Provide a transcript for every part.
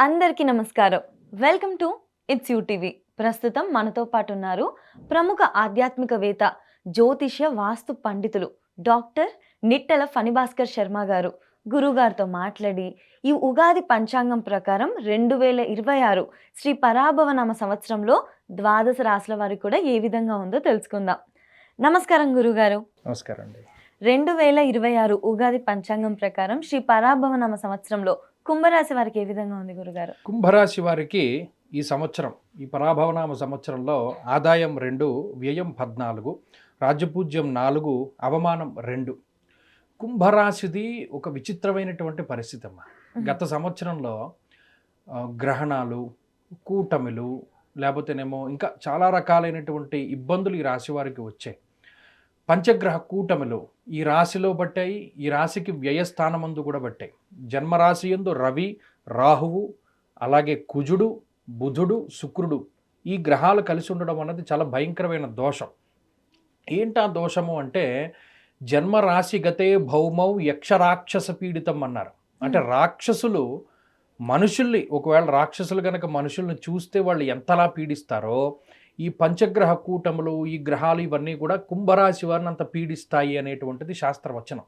అందరికీ నమస్కారం. Welcome to it's TV. ప్రస్తుతం మనతో పాటు ఉన్నారు ప్రముఖ ఆధ్యాత్మికవేత్త, జ్యోతిష్య వాస్తు పండితులు డాక్టర్ నిట్టల ఫణిభాస్కర్ శర్మ గారు. గురుగారితో మాట్లాడి ఈ ఉగాది పంచాంగం ప్రకారం 2026 శ్రీ పరాభవనామ సంవత్సరంలో ద్వాదశ రాశుల వారికి కూడా ఏ విధంగా ఉందో తెలుసుకుందాం. నమస్కారం గురుగారు. నమస్కారం అండి. 2026 ఉగాది పంచాంగం ప్రకారం శ్రీ పరాభవనామ సంవత్సరంలో కుంభరాశి వారికి ఏ విధంగా ఉంది గురుగారు? కుంభరాశి వారికి ఈ సంవత్సరం, ఈ పరాభవనామ సంవత్సరంలో ఆదాయం 2, వ్యయం 14, రాజ్యపూజ్యం 4, అవమానం 2. కుంభరాశిది ఒక విచిత్రమైనటువంటి పరిస్థితి అమ్మా. గత సంవత్సరంలో గ్రహణాలు, కూటమిలు, లేకపోతేనేమో ఇంకా చాలా రకాలైనటువంటి ఇబ్బందులు ఈ రాశి వారికి వచ్చాయి. పంచగ్రహ కూటమిలు ఈ రాశిలో పట్టాయి, ఈ రాశికి వ్యయస్థానమందు కూడా పట్టాయి. జన్మరాశి యందు రవి, రాహువు, అలాగే కుజుడు, బుధుడు, శుక్రుడు ఈ గ్రహాలు కలిసి ఉండడం అన్నది చాలా భయంకరమైన దోషం. ఏంటా దోషము అంటే, జన్మరాశి గతే భౌమౌ యక్షరాక్షస పీడితం అన్నారు. అంటే రాక్షసులు మనుషుల్ని, ఒకవేళ రాక్షసులు కనుక మనుషుల్ని చూస్తే వాళ్ళు ఎంతలా పీడిస్తారో, ఈ పంచగ్రహ కూటములు, ఈ గ్రహాలు ఇవన్నీ కూడా కుంభరాశి వారిని అంత పీడిస్తాయి అనేటువంటిది శాస్త్రవచనం.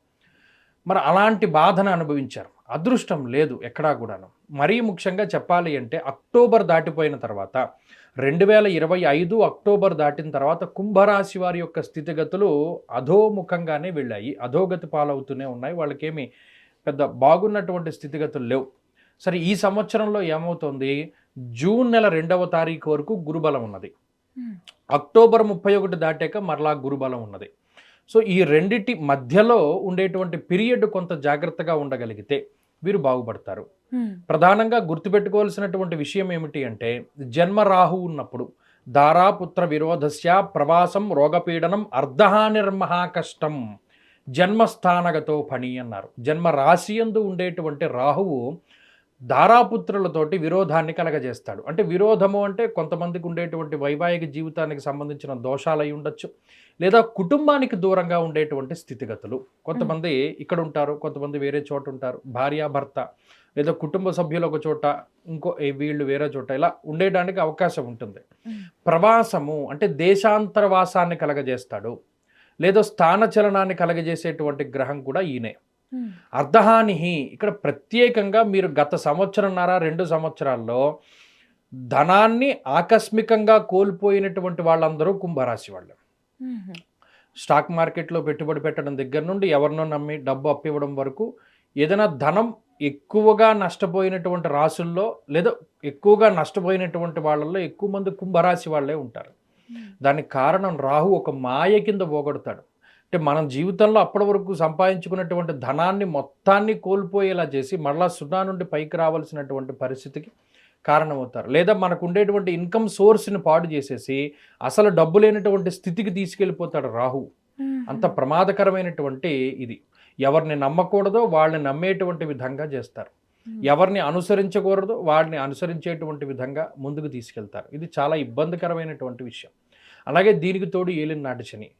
మరి అలాంటి బాధను అనుభవించారు. అదృష్టం లేదు ఎక్కడా కూడాను. మరీ ముఖ్యంగా చెప్పాలి అంటే, అక్టోబర్ దాటిపోయిన తర్వాత 2025 అక్టోబర్ దాటిన తర్వాత కుంభరాశి వారి యొక్క స్థితిగతులు అధోముఖంగానే వెళ్ళాయి, అధోగతి పాలవుతూనే ఉన్నాయి. వాళ్ళకేమి పెద్ద బాగున్నటువంటి స్థితిగతులు లేవు. సరే, ఈ సంవత్సరంలో ఏమవుతుంది, జూన్ నెల 2వ తారీఖు వరకు గురుబలం ఉన్నది. అక్టోబర్ 31 దాటాక మరలా గురుబలం ఉన్నది. సో ఈ రెండిటి మధ్యలో ఉండేటువంటి పీరియడ్ కొంత జాగ్రత్తగా ఉండగలిగితే వీరు బాగుపడతారు. ప్రధానంగా గుర్తుపెట్టుకోవాల్సినటువంటి విషయం ఏమిటి అంటే, జన్మ రాహు ఉన్నప్పుడు దారాపుత్ర విరోధస్య ప్రవాసం రోగపీడనం అర్ధహానిర్మహా కష్టం జన్మస్థానగతో పని అన్నారు. జన్మ రాశియందు ఉండేటువంటి రాహువు దారాపుత్రులతోటి విరోధాన్ని కలగజేస్తాడు. అంటే విరోధము అంటే కొంతమందికి ఉండేటువంటి వైవాహిక జీవితానికి సంబంధించిన దోషాలు అయి ఉండొచ్చు, లేదా కుటుంబానికి దూరంగా ఉండేటువంటి స్థితిగతులు. కొంతమంది ఇక్కడ ఉంటారు, కొంతమంది వేరే చోట ఉంటారు, భార్యాభర్త లేదా కుటుంబ సభ్యులు ఒక చోట, వీళ్ళు వేరే చోట, ఇలా ఉండేడానికి అవకాశం ఉంటుంది. ప్రవాసము అంటే దేశాంతరవాసాన్ని కలగజేస్తాడు, లేదా స్థానచలనాన్ని కలగజేసేటువంటి గ్రహం కూడా ఈయనే. అర్ధహాని ఇక్కడ ప్రత్యేకంగా మీరు గత సంవత్సరంన్నర 2 సంవత్సరాల్లో ధనాన్ని ఆకస్మికంగా కోల్పోయినటువంటి వాళ్ళందరూ కుంభరాశి వాళ్ళు. స్టాక్ మార్కెట్లో పెట్టుబడి పెట్టడం దగ్గర నుండి ఎవరినో నమ్మి డబ్బు అప్పివ్వడం వరకు, ఏదైనా ధనం ఎక్కువగా నష్టపోయినటువంటి రాశుల్లో లేదా ఎక్కువగా నష్టపోయినటువంటి వాళ్ళల్లో ఎక్కువ మంది కుంభరాశి వాళ్ళే ఉంటారు. దానికి కారణం రాహు ఒక మాయ కింద పోగొడతాడు. అంటే మనం జీవితంలో అప్పటి వరకు సంపాదించుకున్నటువంటి ధనాన్ని మొత్తాన్ని కోల్పోయేలా చేసి మళ్ళా 0 నుండి పైకి రావాల్సినటువంటి పరిస్థితికి కారణమవుతారు. లేదా మనకు ఉండేటువంటి ఇన్కమ్ సోర్స్ని పాడు చేసేసి అసలు డబ్బు లేనటువంటి స్థితికి తీసుకెళ్ళిపోతాడు రాహు. అంత ప్రమాదకరమైనటువంటి ఇది. ఎవరిని నమ్మకూడదో వాళ్ళని నమ్మేటువంటి విధంగా చేస్తారు, ఎవరిని అనుసరించకూడదో వాళ్ళని అనుసరించేటువంటి విధంగా ముందుకు తీసుకెళ్తారు. ఇది చాలా ఇబ్బందికరమైనటువంటి విషయం. అలాగే దీనికి తోడు ఏలిన నాటి శని,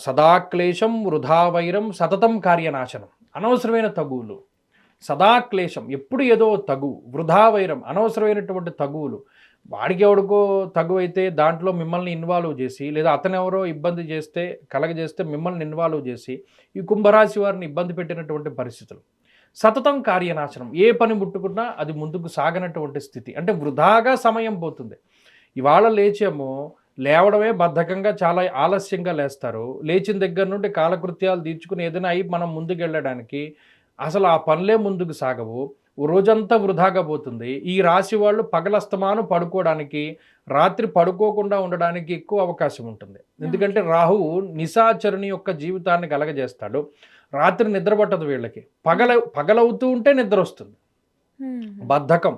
సదాక్లేశం వృధావైరం సతతం కార్యనాశనం. అనవసరమైన తగువులు, సదాక్లేశం ఎప్పుడు ఏదో తగు, వృధావైరం అనవసరమైనటువంటి తగువులు. వాడికి ఎవడికో తగు అయితే దాంట్లో మిమ్మల్ని ఇన్వాల్వ్ చేసి, లేదా అతను ఎవరో ఇబ్బంది చేస్తే కలగజేస్తే మిమ్మల్ని ఇన్వాల్వ్ చేసి ఈ కుంభరాశి వారిని ఇబ్బంది పెట్టినటువంటి పరిస్థితులు. సతతం కార్యనాశనం, ఏ పని ముట్టుకున్నా అది ముందుకు సాగనటువంటి స్థితి. అంటే వృధాగా సమయం పోతుంది. ఇవాళ లేచేమో లేవడమే బద్ధకంగా, చాలా ఆలస్యంగా లేస్తారు. లేచిన దగ్గర నుండి కాలకృత్యాలు తీర్చుకుని ఏదైనా అయి మనం ముందుకు వెళ్ళడానికి అసలు ఆ పనులే ముందుకు సాగవు. రోజంతా వృధాగా పోతుంది. ఈ రాశి వాళ్ళు పగలస్తమాను పడుకోవడానికి, రాత్రి పడుకోకుండా ఉండడానికి ఎక్కువ అవకాశం ఉంటుంది. ఎందుకంటే రాహువు నిశాచరుని యొక్క జీవితాన్ని కలగజేస్తాడు. రాత్రి నిద్ర పట్టదు వీళ్ళకి, పగలవుతూ ఉంటే నిద్ర వస్తుంది. బద్ధకం.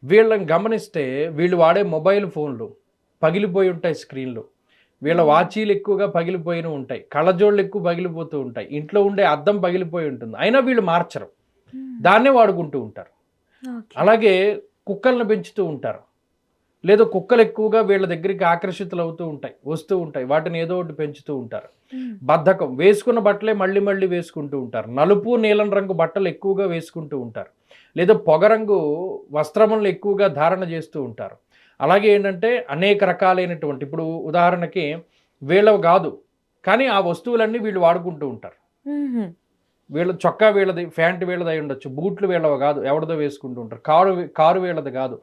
వీళ్ళని గమనిస్తే వీళ్ళు వాడే మొబైల్ ఫోన్లు పగిలిపోయి ఉంటాయి, స్క్రీన్లు. వీళ్ళ వాచీలు ఎక్కువగా పగిలిపోయిన ఉంటాయి, కళ్ళజోళ్ళు ఎక్కువ పగిలిపోతూ ఉంటాయి, ఇంట్లో ఉండే అద్దం పగిలిపోయి ఉంటుంది. అయినా వీళ్ళు మార్చరు, దాన్నే వాడుకుంటూ ఉంటారు. అలాగే కుక్కలను పెంచుతూ ఉంటారు. లేదా కుక్కలు ఎక్కువగా వీళ్ళ దగ్గరికి ఆకర్షితులు అవుతూ ఉంటాయి, వస్తూ ఉంటాయి, వాటిని ఏదో ఒకటి పెంచుతూ ఉంటారు. బద్ధకం, వేసుకున్న బట్టలే మళ్ళీ మళ్ళీ వేసుకుంటూ ఉంటారు. నలుపు నీలం రంగు బట్టలు ఎక్కువగా వేసుకుంటూ ఉంటారు, లేదా పొగరంగు వస్త్రములను ఎక్కువగా ధారణ చేస్తూ ఉంటారు. అలాగే ఏంటంటే అనేక రకాలైనటువంటి, ఇప్పుడు ఉదాహరణకి వీళ్ళవి కాదు కానీ ఆ వస్తువులన్నీ వీళ్ళు వాడుకుంటూ ఉంటారు. వీళ్ళ చొక్కా వీళ్ళది, ప్యాంట్ వీళ్ళది అయి ఉండొచ్చు, బూట్లు వీళ్ళవి కాదు, ఎవరిదో వేసుకుంటూ ఉంటారు. కారు వీళ్ళది కాదు,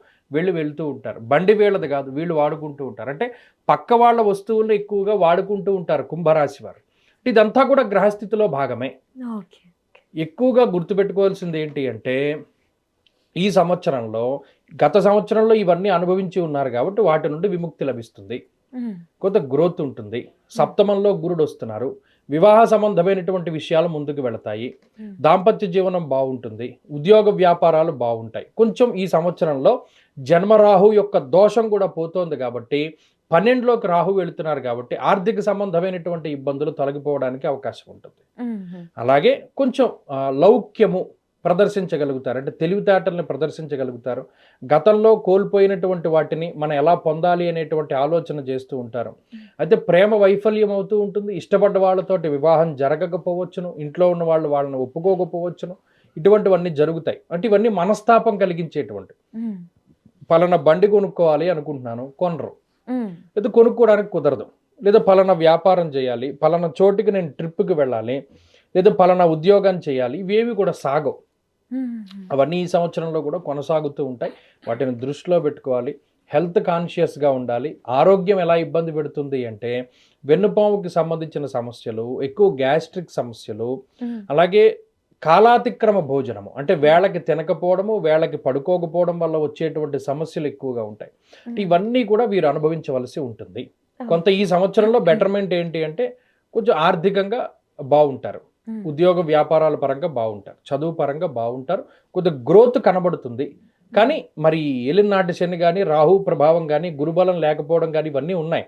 వెళ్తూ ఉంటారు. బండి వీళ్ళది కాదు, వీళ్ళు వాడుకుంటూ ఉంటారు. అంటే పక్క వాళ్ళ వస్తువులను ఎక్కువగా వాడుకుంటూ ఉంటారు కుంభరాశి వారు. ఇదంతా కూడా గ్రహస్థితిలో భాగమే. ఎక్కువగా గుర్తుపెట్టుకోవాల్సింది ఏంటి అంటే, ఈ సంవత్సరంలో, గత సంవత్సరంలో ఇవన్నీ అనుభవించి ఉన్నారు కాబట్టి వాటి నుండి విముక్తి లభిస్తుంది, కొంత గ్రోత్ ఉంటుంది. సప్తమంలో గురుడు వస్తున్నారు, వివాహ సంబంధమైనటువంటి విషయాలు ముందుకు వెళతాయి, దాంపత్య జీవనం బాగుంటుంది, ఉద్యోగ వ్యాపారాలు బాగుంటాయి. కొంచెం ఈ సంవత్సరంలో జన్మరాహు యొక్క దోషం కూడా పోతోంది కాబట్టి, 12లోకి రాహు వెళుతున్నారు కాబట్టి ఆర్థిక సంబంధమైనటువంటి ఇబ్బందులు తొలగిపోవడానికి అవకాశం ఉంటుంది. అలాగే కొంచెం లౌక్యము ప్రదర్శించగలుగుతారు, అంటే తెలివితేటల్ని ప్రదర్శించగలుగుతారు. గతంలో కోల్పోయినటువంటి వాటిని మనం ఎలా పొందాలి అనేటువంటి ఆలోచన చేస్తూ ఉంటారు. అయితే ప్రేమ వైఫల్యం అవుతూ ఉంటుంది, ఇష్టపడ్డ వాళ్ళతోటి వివాహం జరగకపోవచ్చును, ఇంట్లో ఉన్న వాళ్ళు వాళ్ళని ఒప్పుకోకపోవచ్చును, ఇటువంటివన్నీ జరుగుతాయి. అంటే ఇవన్నీ మనస్తాపం కలిగించేటువంటి. పలానా బండి కొనుక్కోవాలి అనుకుంటున్నాను, కొనరు, లేదా కొనుక్కోవడానికి కుదరదు, లేదా పలానా వ్యాపారం చేయాలి, పలానా చోటుకి నేను ట్రిప్కి వెళ్ళాలి, లేదా పలానా ఉద్యోగం చేయాలి, ఇవేవి కూడా సాగవు. అవన్నీ ఈ సంవత్సరంలో కూడా కొనసాగుతూ ఉంటాయి. వాటిని దృష్టిలో పెట్టుకోవాలి. హెల్త్ కాన్షియస్గా ఉండాలి. ఆరోగ్యం ఎలా ఇబ్బంది పెడుతుంది అంటే, వెన్నుపాముకి సంబంధించిన సమస్యలు, ఎక్కువ గ్యాస్ట్రిక్ సమస్యలు, అలాగే కాలాతిక్రమ భోజనము, అంటే వేళకి తినకపోవడము, వేళకి పడుకోకపోవడం వల్ల వచ్చేటువంటి సమస్యలు ఎక్కువగా ఉంటాయి. ఇవన్నీ కూడా వీరు అనుభవించవలసి ఉంటుంది. కొంత ఈ సంవత్సరంలో బెటర్మెంట్ ఏంటి అంటే, కొంచెం ఆర్థికంగా బాగుంటారు, ఉద్యోగ వ్యాపారాల పరంగా బాగుంటారు, చదువు పరంగా బాగుంటారు, కొద్దిగా గ్రోత్ కనబడుతుంది. కానీ మరి ఏలినాటి శని కానీ, రాహు ప్రభావం కానీ, గురుబలం లేకపోవడం కానీ ఇవన్నీ ఉన్నాయి.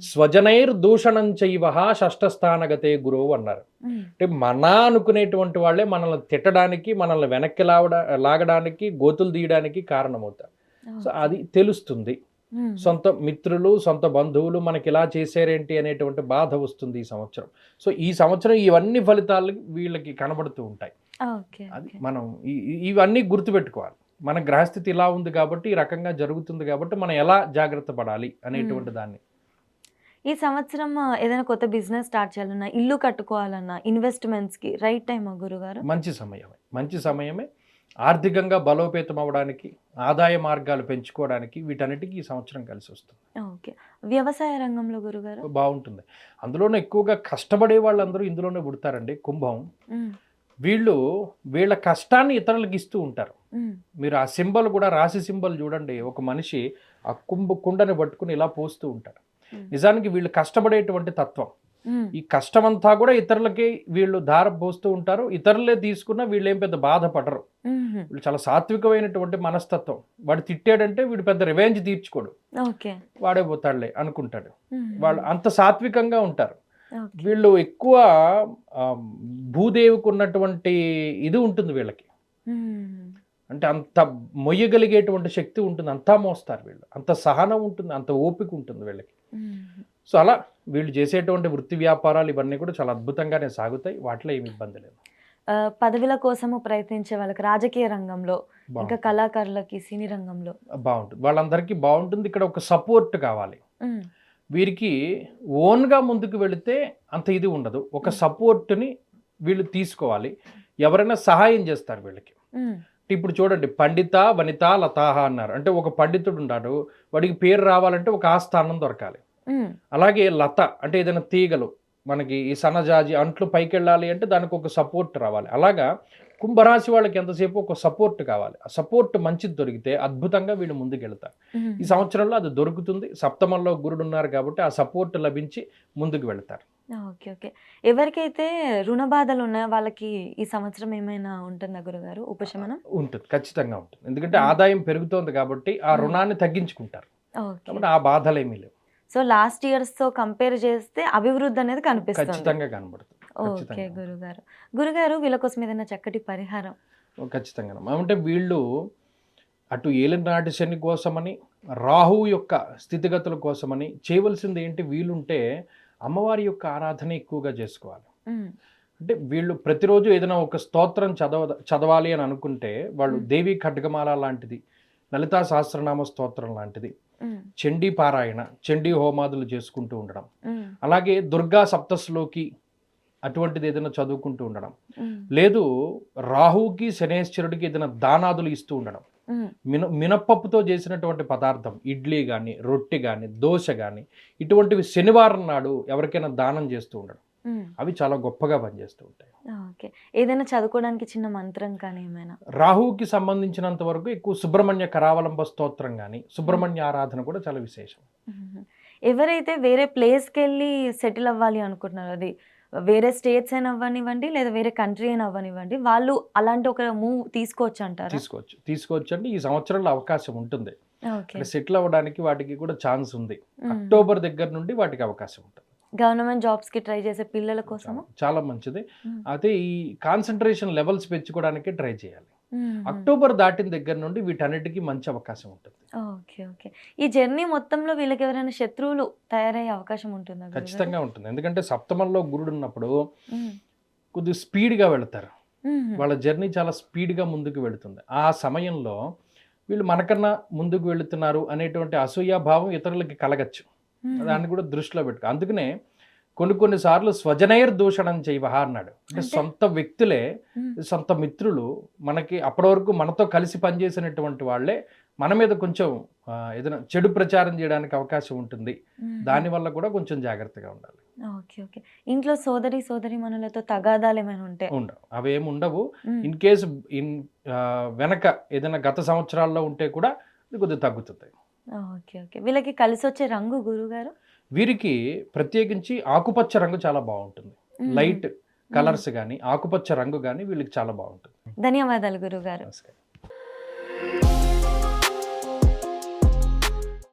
స్వజనైర్ దూషణం చైవ షష్ఠస్థానగతే గురువు అన్నారు. అంటే మన అనుకునేటువంటి వాళ్ళే మనల్ని తిట్టడానికి, మనల్ని వెనక్కి లాగడానికి, గోతులు తీయడానికి కారణమవుతారు. సో అది తెలుస్తుంది. సొంత మిత్రులు, సొంత బంధువులు మనకి ఇలా చేశారేంటి అనేటువంటి బాధ వస్తుంది ఈ సంవత్సరం. సో ఈ సంవత్సరం ఇవన్నీ ఫలితాలు వీళ్ళకి కనబడుతూ ఉంటాయి. అది మనం ఇవన్నీ గుర్తుపెట్టుకోవాలి. మన గ్రహస్థితి ఇలా ఉంది కాబట్టి, ఈ రకంగా జరుగుతుంది కాబట్టి మనం ఎలా జాగ్రత్త పడాలి అనేటువంటి దాన్ని. ఈ సంవత్సరం ఏదైనా కొత్త బిజినెస్ స్టార్ట్ చేయాలన్నా, ఇల్లు కట్టుకోవాలన్నా, ఇన్వెస్ట్మెంట్స్కి రైట్ టైమా గురుగారు? మంచి సమయమే. ఆర్థికంగా బలోపేతం అవ్వడానికి, ఆదాయ మార్గాలు పెంచుకోవడానికి, వీటన్నిటికీ ఈ సంవత్సరం కలిసి వస్తుంది. ఓకే. వ్యవసాయ రంగంలో గురుగారు? బాగుంటుంది. అందులోనే ఎక్కువగా కష్టపడే వాళ్ళందరూ ఇందులోనే పుడతారండి. కుంభం వీళ్ళు వీళ్ళ కష్టాన్ని ఇతరులకు ఇస్తూ ఉంటారు. మీరు ఆ సింబల్ కూడా, రాశి సింబల్ చూడండి, ఒక మనిషి ఆ కుండని పట్టుకుని ఇలా పోస్తూ ఉంటారు. నిజానికి వీళ్ళు కష్టపడేటువంటి తత్వం. ఈ కష్టమంతా కూడా ఇతరులకి వీళ్ళు దార పోస్తూ ఉంటారు. ఇతరులే తీసుకున్నా వీళ్ళు ఏం పెద్ద బాధపడరు. వీళ్ళు చాలా సాత్వికమైనటువంటి మనస్తత్వం. వాడు తిట్టాడంటే వీడు పెద్ద రివెంజ్ తీర్చుకోడు, వాడే పోతాడులే అనుకుంటాడు. వాళ్ళు అంత సాత్వికంగా ఉంటారు. వీళ్ళు ఎక్కువ భూదేవికి ఉన్నటువంటి ఇది ఉంటుంది వీళ్ళకి, అంటే అంత మొయ్యగలిగేటువంటి శక్తి ఉంటుంది, అంతా మోస్తారు వీళ్ళు, అంత సహనం ఉంటుంది, అంత ఓపిక ఉంటుంది వీళ్ళకి. సో అలా వీళ్ళు చేసేటువంటి వృత్తి వ్యాపారాలు ఇవన్నీ కూడా చాలా అద్భుతంగానే సాగుతాయి, వాటిలో ఏమి ఇబ్బంది లేదు. పదవుల కోసము ప్రయత్నించే వాళ్ళకి రాజకీయ రంగంలో, ఇంకా కళాకారులకి సినీ రంగంలో బాగుంటుంది, వాళ్ళందరికీ బాగుంటుంది. ఇక్కడ ఒక సపోర్ట్ కావాలి. వీరికి ఓన్గా ముందుకు వెళితే అంత ఇది ఉండదు, ఒక సపోర్ట్ని వీళ్ళు తీసుకోవాలి. ఎవరైనా సహాయం చేస్తారు వీళ్ళకి. ఇప్పుడు చూడండి, పండిత వనిత లతాహ అన్నారు, అంటే ఒక పండితుడు ఉన్నాడు, వాడికి పేరు రావాలంటే ఒక ఆస్థానం దొరకాలి. అలాగే లత అంటే ఏదైనా తీగలు, మనకి ఈ సన్నజాజి అంట్లు పైకి వెళ్ళాలి అంటే దానికి ఒక సపోర్ట్ రావాలి. అలాగా కుంభరాశి వాళ్ళకి ఎంతసేపు ఒక సపోర్ట్ కావాలి. ఆ సపోర్ట్ మంచిది దొరికితే అద్భుతంగా వీళ్ళు ముందుకు వెళ్తారు. ఈ సంవత్సరంలో అది దొరుకుతుంది. సప్తమంలో గురుడు ఉన్నారు కాబట్టి ఆ సపోర్ట్ లభించి ముందుకు వెళ్తారు. ఓకే. ఓకే. ఎవరికైతే రుణ బాధలు ఉన్నాయో వాళ్ళకి ఈ సంవత్సరం ఏమైనా ఉంటుందా గురుగారు ఉపశమనం? ఉంటుంది, ఖచ్చితంగా ఉంటుంది. ఎందుకంటే ఆదాయం పెరుగుతోంది కాబట్టి ఆ రుణాన్ని తగ్గించుకుంటారు, కాబట్టి ఆ బాధలు ఏమీ లేవు. సో లాస్ట్ ఇయర్స్ తో కంపేర్ చేస్తే అభివృద్ధి అనేది కనిపిస్తుంది, ఖచ్చితంగా కనబడుతుంది. ఓకే గురుగారు వీళ్ళ కోసం ఏదైనా చక్కటి పరిహారం? ఖచ్చితంగా. అంటే వీళ్ళు అటు ఏలినాటి శని కోసమని, రాహువు యొక్క స్థితిగతుల కోసమని చేయవలసింది ఏంటి, వీలుంటే అమ్మవారి యొక్క ఆరాధన ఎక్కువగా చేసుకోవాలి. ఉమ్, అంటే వీళ్ళు ప్రతిరోజు ఏదైనా ఒక స్తోత్రం చదవాలి అని అనుకుంటే వాళ్ళు దేవి ఖడ్గమాల లాంటిది, లలితా సహస్రనామ స్తోత్రం లాంటిది, ఉమ్, చండీ పారాయణ, చండీ హోమాదులు చేసుకుంటూ ఉండడం, ఉమ్, అలాగే దుర్గా సప్తశ్లోకి అటువంటిది ఏదైనా చదువుకుంటూ ఉండడం, ఉమ్, లేదు రాహువుకి శనేశ్వరుడికి ఏదైనా దానాదులు ఇస్తూ ఉండడం, ఉమ్, మినప్పప్పుతో చేసినటువంటి పదార్థం ఇడ్లీ కానీ, రొట్టె కానీ, దోశ కానీ, ఇటువంటివి శనివారం నాడు ఎవరికైనా దానం చేస్తూ ఉండడం, ఉమ్. అవి చాలా గొప్పగా పనిచేస్తూ ఉంటాయి. ఓకే. ఏదైనా చదువుకోవడానికి చిన్న మంత్రం కానీ ఏమైనా? రాహువుకి సంబంధించినంత వరకు ఎక్కువ సుబ్రహ్మణ్య కరావలంబ స్తోత్రం కానీ, సుబ్రహ్మణ్య ఆరాధన కూడా చాలా విశేషం. ఉహు. ఎవరైతే వేరే ప్లేస్కి వెళ్ళి సెటిల్ అవ్వాలి అనుకుంటున్నారో, అది వేరే స్టేట్స్ అయినా అవ్వనివ్వండి లేదా వేరే కంట్రీ అయినా అవ్వనివ్వండి, వాళ్ళు అలాంటి ఒక మూవ్ తీసుకోవచ్చు అంటారా? తీసుకోవచ్చు అంటే ఈ సంవత్సరంలో అవకాశం ఉంటుంది. ఓకే. అంటే సెటిల్ అవ్వడానికి వాటికి కూడా ఛాన్స్ ఉంది. ఉమ్. అక్టోబర్ దగ్గర నుండి వాటికి అవకాశం ఉంటుంది. గవర్నమెంట్ జాబ్స్ కి ట్రై చేసే పిల్లల కోసము చాలా మంచిది. ఉమ్. అయితే ఈ కాన్సన్ట్రేషన్ లెవెల్స్ పెంచుకోవడానికి ట్రై చేయాలి. ఉమ్. అక్టోబర్ దాటిన దగ్గర నుండి వీటన్నిటికీ మంచి అవకాశం ఉంటుంది. Okay, okay. ఈ జర్నీ మొత్తంలో వీళ్ళకి ఎవరైనా శత్రువులు తయారయ్యే అవకాశం ఉంటుందా గురుగారు? ఖచ్చితంగా ఉంటుంది. ఎందుకంటే సప్తమంలో గురుడు ఉన్నప్పుడు ఉమ్. కొద్దిగా స్పీడ్గా వెళతారు. ఉమ్. వాళ్ళ జర్నీ చాలా స్పీడ్గా ముందుకు వెళుతుంది. ఆ సమయంలో వీళ్ళు మనకన్నా ముందుకు వెళుతున్నారు అనేటువంటి అసూయాభావం ఇతరులకి కలగచ్చు. ఉమ్. దాన్ని కూడా దృష్టిలో పెట్టుకో. అందుకనే కొన్నిసార్లు స్వజనైర్ దూషణం చేయవహ అన్నాడు. అంటే అంటే? సొంత వ్యక్తులే, ఉమ్. సొంత మిత్రులు మనకి అప్పటి వరకు మనతో కలిసి పనిచేసినటువంటి వాళ్ళే మన మీద కొంచెం ఏదైనా చెడు ప్రచారం చేయడానికి అవకాశం ఉంటుంది. ఉమ్. దానివల్ల కూడా కొంచెం జాగ్రత్తగా ఉండాలి. Okay, okay. ఇంట్లో సోదరి మనులతో తగాదాలు ఏమైనా ఉంటే? ఉండవు, అవేమి ఉండవు. ఉమ్. ఇన్ కేసు వెనక ఏదైనా గత సంవత్సరాల్లో ఉంటే కూడా ఇది కొద్దిగా తగ్గుతుంది. Okay, okay. వీళ్ళకి కలిసి వచ్చే రంగు గురుగారు? వీరికి ప్రత్యేకించి ఆకుపచ్చ రంగు చాలా బాగుంటుంది. ఉమ్. లైట్ కలర్స్ కానీ, ఆకుపచ్చ రంగు కానీ వీళ్ళకి చాలా బాగుంటుంది. ధన్యవాదాలు గురుగారు. నమస్కారం.